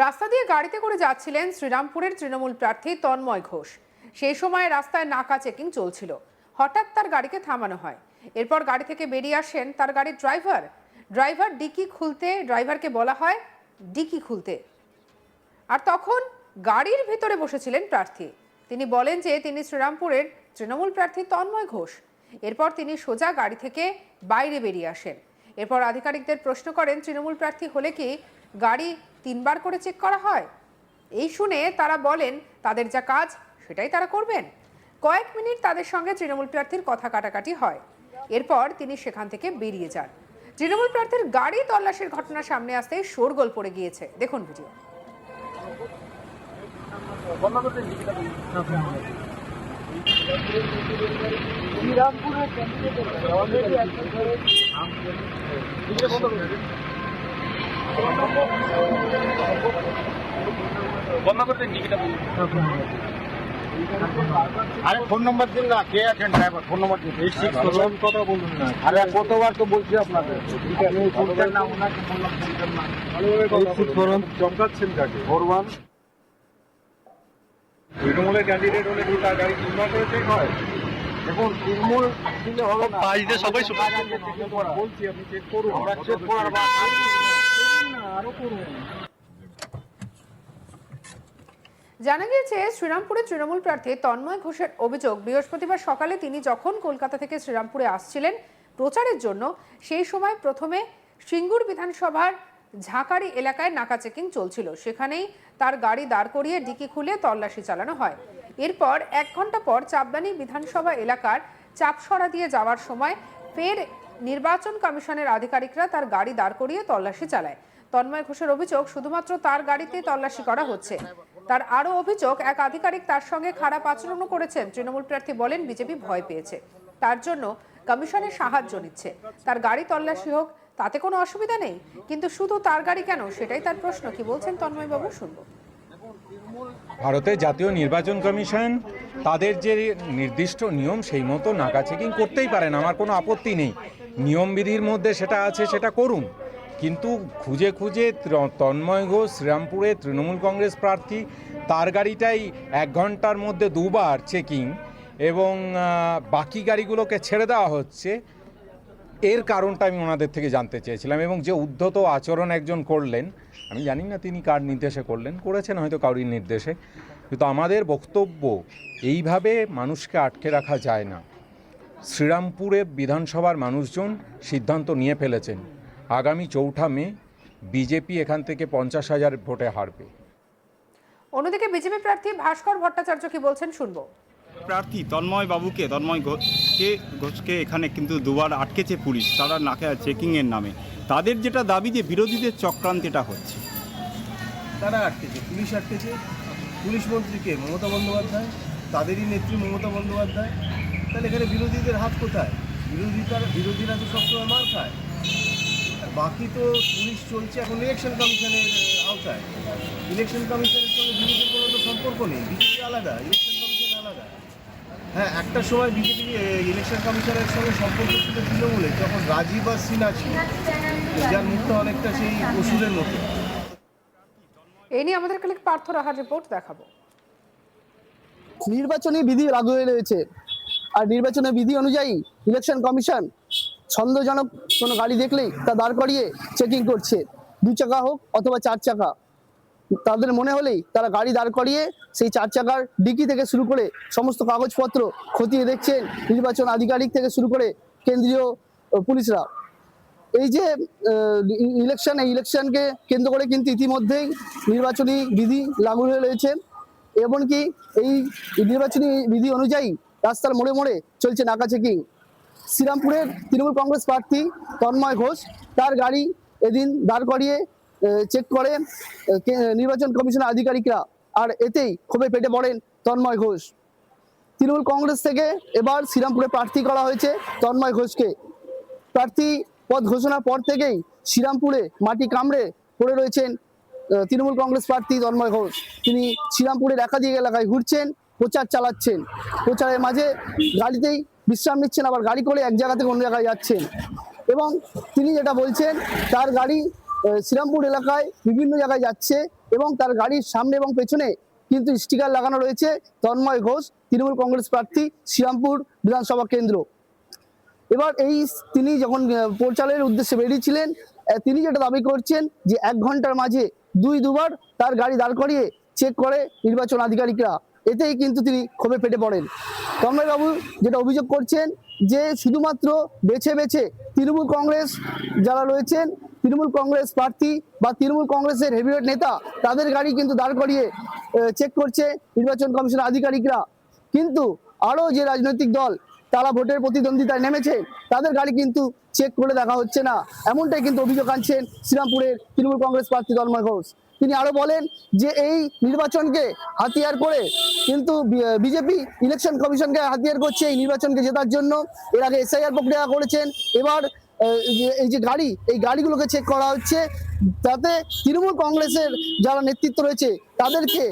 রাস্তা দিয়ে গাড়িতে করে যাচ্ছিলেন শ্রীরামপুরের তৃণমূল প্রার্থী তন্ময় ঘোষ। সেই সময় রাস্তায় নাকা চেকিং চলছিল। হঠাৎ তার গাড়িকে থামানো হয়। এরপর গাড়ি থেকে বেরিয়ে আসেন তার গাড়ির ড্রাইভার ডিকি খুলতে ড্রাইভারকে বলা হয় ডিকি খুলতে। আর তখন গাড়ির ভিতরে বসেছিলেন প্রার্থী। তিনি বলেন যে তিনি শ্রীরামপুরের তৃণমূল প্রার্থী তন্ময় ঘোষ। এরপর তিনি সোজা গাড়ি থেকে বাইরে বেরিয়ে আসেন। এরপর আধিকারিকদের প্রশ্ন করেন, তৃণমূল প্রার্থী হলে কি গাড়ি 3 বার করে চেক করা হয়? এই শুনে তারা বলেন তাদের যা কাজ সেটাই তারা করবেন। কয়েক মিনিট তাদের সঙ্গে তৃণমূল প্রার্থীর কথা কাটাকাটি হয়। এরপর তিনি সেখান থেকে বেরিয়ে যান। তৃণমূল প্রার্থীর গাড়ি তল্লাশির ঘটনা সামনে আসতেই শোরগোল পড়ে গিয়েছে। দেখুন ভিডিও। আরে ফোন নম্বর দিন না, কে আছেন ড্রাইভার? ফোন নম্বর দিন। কথা বলুন না। আরে কতবার তো বলছি আপনাদের, ফোনটার নাম ওনাকে বললাম, ফোনটার নাম চমকাচ্ছেন কাকে? ফরওয়ান তৃণমূলের ক্যান্ডিডেট হলে কি তার গাড়ি কিনবা করে চেক হয়? দেখুন, তৃণমূল দিলে হবে না, সবাই বলছি আপনি চেক করুন। আমরা চেক করার আরো করুন। জানা গিয়েছে, শ্রীরামপুরের তৃণমূল প্রার্থী তন্ময় ঘোষের অভিযোগ, বৃহস্পতিবার সকালে তিনি যখন কলকাতা থেকে শ্রীরামপুরে আসছিলেন প্রচারের জন্য, সেই সময় প্রথমে সিঙ্গুর বিধানসভার ঝাঁকারি এলাকায় নাকা চেকিং চলছিল। সেখানেই তার গাড়ি দাঁড় করিয়ে ডিকি খুলে তল্লাশি চালানো হয়। এরপর 1 ঘন্টা পর চাপদানি বিধানসভা এলাকার চাপসরা দিয়ে যাওয়ার সময় ফের নির্বাচন কমিশনের আধিকারিকরা তার গাড়ি দাঁড় করিয়ে তল্লাশি চালায়। তন্ময় ঘোষের অভিযোগ, শুধুমাত্র তার গাড়িতে তল্লাশি করা হচ্ছে। তার আরও অভিযোগ, এক আধিকারিক তার সঙ্গে খারাপ আচরণও করেছেন। তৃণমূল প্রার্থী বলেন বিজেপি ভয় পেয়েছে, তার জন্য কমিশনের সাহায্য নিচ্ছে। তার গাড়ি তল্লাশি হোক, তাতে কোনো অসুবিধা নেই, কিন্তু শুধু তার গাড়ি কেন, সেটাই তার প্রশ্ন। কি বলছেন তন্ময় বাবু, শুনবো। ভারতের জাতীয় নির্বাচন কমিশন তাদের যে নির্দিষ্ট নিয়ম, সেই মতো নাকা চেকিং করতেই পারেন, আমার কোনো আপত্তি নেই। নিয়মবিধির মধ্যে সেটা আছে, সেটা করুন। কিন্তু খুঁজে খুঁজে তন্ময় ঘোষ শ্রীরামপুরে তৃণমূল কংগ্রেস প্রার্থী, তার গাড়িটাই 1 ঘন্টার মধ্যে 2 বার চেকিং, এবং বাকি গাড়িগুলোকে ছেড়ে দেওয়া হচ্ছে। এর কারণটা আমি ওনাদের থেকে জানতে চেয়েছিলাম। এবং যে উদ্ধত আচরণ একজন করলেন, আমি জানি না তিনি কার নির্দেশে করেছেন, হয়তো কারোর নির্দেশে, কিন্তু আমাদের বক্তব্য, এইভাবে মানুষকে আটকে রাখা যায় না। শ্রীরামপুরে বিধানসভার মানুষজন সিদ্ধান্ত নিয়ে ফেলেছেন, আগামী 4 মে বিজেপি এখান থেকে 50,000 ভোটে হারবে। অন্যদিকে বিজেপি প্রার্থী ভাস্কর ভট্টাচার্য কি বলছেন, শুনবো। প্রার্থী তন্ময় ঘোষকে এখানে কিন্তু 2 বার আটকেছে পুলিশ, তারা নাকা চেকিংয়ের নামে। তাদের যেটা দাবি যে বিরোধীদের চক্রান্তেটা হচ্ছে। তারা আটকেছে, পুলিশ আটকেছে। পুলিশ মন্ত্রীকে মমতা বন্দ্যোপাধ্যায়, তাদেরই নেত্রী মমতা বন্দ্যোপাধ্যায়। তাহলে এখানে বিরোধীদের হাত কোথায়? বিরোধীরা তো সবসময় মার খায়। বাকি তো পুলিশ চলছে এখন ইলেকশন কমিশনের আওতায়। ইলেকশন কমিশনের সঙ্গে বিজেপির কোনো তো সম্পর্ক নেই। বিজেপি আলাদা, ইলেকশন কমিশন আলাদা। হ্যাঁ, একটা সময় বিজেপি ইলেকশন কমিশনের সঙ্গে সম্পর্ক ছিল তৃণমূলে, যখন রাজীব আর সিনহা ছিল, যার মুখটা অনেকটা সেই ওষুধের মতো। এই নিয়ে আমাদের কাছে পার্থ রাহার রিপোর্ট দেখাবো। নির্বাচনী বিধি লাগু হয়ে রয়েছে, আর নির্বাচনী বিধি অনুযায়ী ইলেকশন কমিশন সন্দেহজনক কোনো গাড়ি দেখলেই তা দাঁড় করিয়ে চেকিং করছে। 2 চাকা হোক অথবা 4 চাকা, তাদের মনে হলেই তারা গাড়ি দাঁড় করিয়ে সেই 4 চাকার ডিকি থেকে শুরু করে সমস্ত কাগজপত্র খতিয়ে দেখছেন নির্বাচন আধিকারিক থেকে শুরু করে কেন্দ্রীয় পুলিশরা। এই যে ইলেকশনকে কেন্দ্র করে কিন্তু ইতিমধ্যেই নির্বাচনী বিধি লাগু হয়ে রয়েছে। এমনকি এই নির্বাচনী বিধি অনুযায়ী রাস্তার মোড়ে মোড়ে চলছে নাকা চেকিং। শ্রীরামপুরের তৃণমূল কংগ্রেস প্রার্থী তন্ময় ঘোষ, তার গাড়ি এদিন দাঁড় করিয়ে চেক করেন নির্বাচন কমিশনের আধিকারিকরা, আর এতেই ক্ষোভে পেটে পড়েন তন্ময় ঘোষ। তৃণমূল কংগ্রেস থেকে এবার শ্রীরামপুরে প্রার্থী করা হয়েছে তন্ময় ঘোষকে। প্রার্থী পদ ঘোষণার পর থেকেই শ্রীরামপুরে মাটি কামড়ে পড়ে রয়েছেন তৃণমূল কংগ্রেস প্রার্থী তন্ময় ঘোষ। তিনি শ্রীরামপুরের একাধিক এলাকায় ঘুরছেন, প্রচার চালাচ্ছেন। প্রচারের মাঝে গাড়িতেই বিশ্রাম নিচ্ছেন, আবার গাড়ি করে এক জায়গা থেকে অন্য জায়গায় যাচ্ছেন। এবং তিনি যেটা বলছেন, তার গাড়ি শ্রীরামপুর এলাকায় বিভিন্ন জায়গায় যাচ্ছে এবং তার গাড়ির সামনে এবং পেছনে কিন্তু স্টিকার লাগানো রয়েছে তন্ময় ঘোষ তৃণমূল কংগ্রেস প্রার্থী শ্রীরামপুর বিধানসভা কেন্দ্র। এবার তিনি যখন প্রচারের উদ্দেশ্যে বেরিয়েছিলেন, তিনি যেটা দাবি করছেন যে 1 ঘন্টার মাঝে দুবার তার গাড়ি দাঁড় করিয়ে চেক করে নির্বাচন আধিকারিকরা। এতেই কিন্তু তিনি ক্ষোভে ফেটে পড়েন। তন্ময়বাবু যেটা অভিযোগ করছেন যে শুধুমাত্র বেছে বেছে তৃণমূল কংগ্রেস যারা রয়েছেন, তৃণমূল কংগ্রেস প্রার্থী বা তৃণমূল কংগ্রেসের হেভিওয়েট নেতা, তাদের গাড়ি কিন্তু দাঁড় করিয়ে চেক করছে নির্বাচন কমিশনের আধিকারিকরা। কিন্তু আরও যে রাজনৈতিক দল তারা ভোটের প্রতিদ্বন্দ্বিতায় নেমেছে, তাদের গাড়ি কিন্তু চেক করে দেখা হচ্ছে না, এমনটাই কিন্তু অভিযোগ আনছেন শ্রীরামপুরের তৃণমূল কংগ্রেস প্রার্থী তন্ময় ঘোষ। তিনি আরো বলেন যে এই নির্বাচনকে হাতিয়ার করে কিন্তু বিজেপি ইলেকশন কমিশনকে হাতিয়ার করছে এই নির্বাচনকে জেতার জন্য। এর আগে এসআইআর প্রক্রিয়া করেছেন, এবার এই যে এই গাড়িগুলোকে চেক করা হচ্ছে, যাতে তৃণমূল কংগ্রেসের যারা নেতৃত্ব রয়েছে তাদেরকে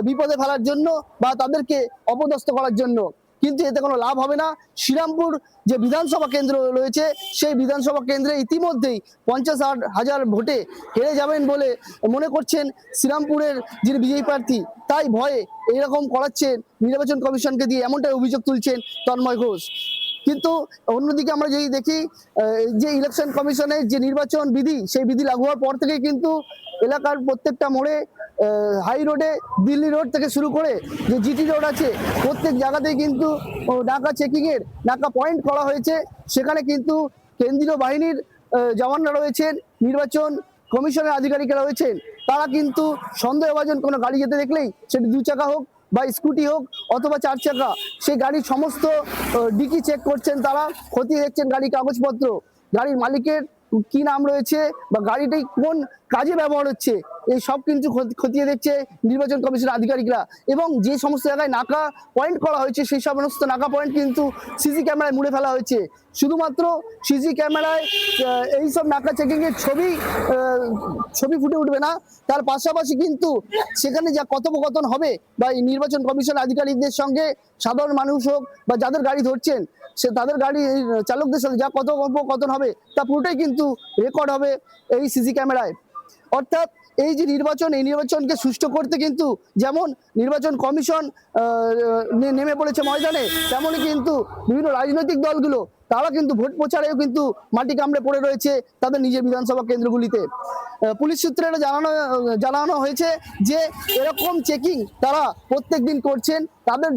বিপদে ফেলার জন্য বা তাদেরকে অপদস্থ করার জন্য। কিন্তু এতে কোনো লাভ হবে না। শ্রীরামপুর যে বিধানসভা কেন্দ্র রয়েছে, সেই বিধানসভা কেন্দ্রে ইতিমধ্যেই 50,000 ভোটে হেরে যাবেন বলে মনে করছেন শ্রীরামপুরের যিনি বিজেপি প্রার্থী। তাই ভয়ে এইরকম করাচ্ছেন নির্বাচন কমিশনকে দিয়ে, এমনটাই অভিযোগ তুলছেন তন্ময় ঘোষ। কিন্তু অন্যদিকে আমরা যদি দেখি যে ইলেকশন কমিশনের যে নির্বাচন বিধি, সেই বিধি লাগু হওয়ার পর থেকে কিন্তু এলাকার প্রত্যেকটা মোড়ে, হাই রোডে, দিল্লি রোড থেকে শুরু করে যে জিটি রোড আছে, প্রত্যেক জায়গাতেই কিন্তু নাকা চেকিংয়ের নাকা পয়েন্ট করা হয়েছে। সেখানে কিন্তু কেন্দ্রীয় বাহিনীর জওয়ানরা রয়েছেন, নির্বাচন কমিশনের আধিকারিকরা রয়েছেন। তারা কিন্তু সন্দেহভাজন কোনো গাড়ি যেতে দেখলেই, সেটি 2 চাকা হোক বা স্কুটি হোক অথবা 4 চাকা, সেই গাড়ির সমস্ত ডিকি চেক করছেন, তারা খতিয়ে দেখছেন গাড়ির কাগজপত্র, গাড়ির মালিকের কি নাম রয়েছে বা গাড়িটি কোন কাজে ব্যবহার হচ্ছে, এই সব কিন্তু খতিয়ে দেখছে নির্বাচন কমিশনের আধিকারিকরা। এবং যে সমস্ত জায়গায় নাকা পয়েন্ট করা হয়েছে, সেই সমস্ত নাকা পয়েন্ট কিন্তু সিসি ক্যামেরায় মুড়ে ফেলা হয়েছে। শুধুমাত্র সিসি ক্যামেরায় এইসব নাকা চেকিংয়ের ছবি ফুটে উঠবে না, তার পাশাপাশি কিন্তু সেখানে যা কথোপকথন হবে বা এই নির্বাচন কমিশন আধিকারিকদের সঙ্গে সাধারণ মানুষ হোক বা যাদের গাড়ি ধরছেন, তাদের গাড়ি চালকদের সাথে যা কথোপকথন হবে, তা পুরোটাই কিন্তু রেকর্ড হবে এই সিসি ক্যামেরায়। অর্থাৎ এই যে নির্বাচন, এই নির্বাচনকে সুষ্ঠু করতে কিন্তু যেমন নির্বাচন কমিশন নেমে পড়েছে ময়দানে, তেমনই কিন্তু বিভিন্ন রাজনৈতিক দলগুলো তারা কিন্তু ভোট প্রচারেও কিন্তু মাটি কামড়ে পড়ে রয়েছে তাদের নিজের বিধানসভা কেন্দ্রগুলিতে। পুলিশ সূত্রে এটা জানানো হয়েছে যে এরকম চেকিং তারা প্রত্যেক দিন করছেন। তাদের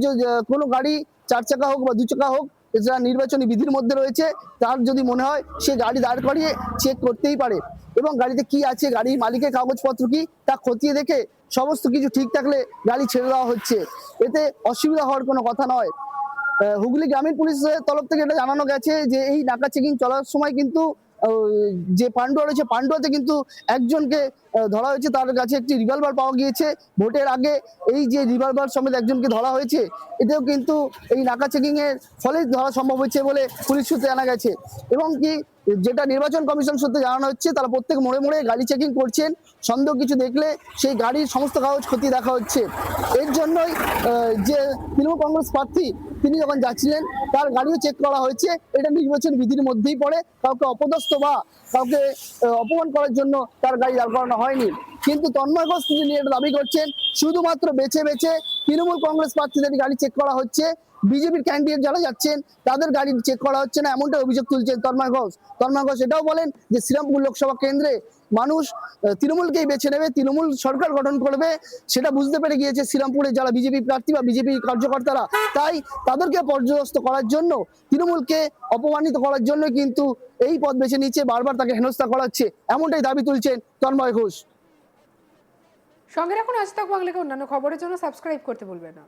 কোনো গাড়ি 4 চাকা হোক বা 2 চাকা হোক, যারা নির্বাচনী বিধির মধ্যে রয়েছে, তার যদি মনে হয় সে গাড়ি দাঁড় করিয়ে চেক করতেই পারে এবং গাড়িতে কি আছে, গাড়ির মালিকের কাগজপত্র কি, তা খতিয়ে দেখে সমস্ত কিছু ঠিক থাকলে গাড়ি ছেড়ে দেওয়া হচ্ছে। এতে অসুবিধা হওয়ার কোনো কথা নয়। হুগলি গ্রামীণ পুলিশের তরফ থেকে এটা জানানো গেছে যে এই নাকা চেকিং চলার সময় কিন্তু যে পান্ডুয়া রয়েছে, পান্ডুয়াতে কিন্তু একজনকে ধরা হয়েছে, তার কাছে একটি রিভলভার পাওয়া গিয়েছে। ভোটের আগে এই যে রিভলভার সমেত একজনকে ধরা হয়েছে, এতেও কিন্তু এই নাকা চেকিং এর ফলে ধরা সম্ভব হয়েছে বলে পুলিশ সূত্রে জানা গেছে। এবং কি যেটা নির্বাচন কমিশন সূত্রে জানানো হচ্ছে, তারা প্রত্যেক মোড়ে মোড়ে গাড়ি চেকিং করছেন, সন্দেহ কিছু দেখলে সেই গাড়ির সমস্ত কাগজ খতিয়ে দেখা হচ্ছে। এর জন্যই যে তৃণমূল কংগ্রেস প্রার্থী তিনি যখন যাচ্ছিলেন, তার গাড়িও চেক করা হয়েছে। এটা নির্বাচন বিধির মধ্যেই পড়ে, কাউকে অপদস্থ বা কাউকে অপমান করার জন্য তার গাড়ি দাঁড় করানো হয়নি। কিন্তু তন্ময় ঘোষ তিনি এটা দাবি করছেন বেছে বেছে তৃণমূল কংগ্রেস প্রার্থীদের গাড়ি চেক করা হচ্ছে, বিজেপির ক্যান্ডিডেট যারা যাচ্ছেন তাদের গাড়ি চেক করা হচ্ছে না, এমনটা অভিযোগ তুলছেন তন্ময় ঘোষ। এটাও বলেন যে শ্রীরামপুর লোকসভা কেন্দ্রে মানুষ তৃণমূলকেই বেছে নেবে, তৃণমূল সরকার গঠন করবে, সেটা বুঝতে পেরে গিয়েছে শ্রীরামপুরে যারা বিজেপি প্রার্থী বা বিজেপি কার্যকর্তারা। তাই তাদেরকে পর্যদস্ত করার জন্য, তৃণমূলকে অপমানিত করার জন্য কিন্তু এই পথ বেছে নিচ্ছে, বারবার তাকে হেনস্থা করাচ্ছে, এমনটাই দাবি তুলছেন তন্ময় ঘোষ। সঙ্গে রাখুন আজ তাক বাংলাকে অন্যান্য খবরের জন্য সাবস্ক্রাইব করতে ভুলবেন না।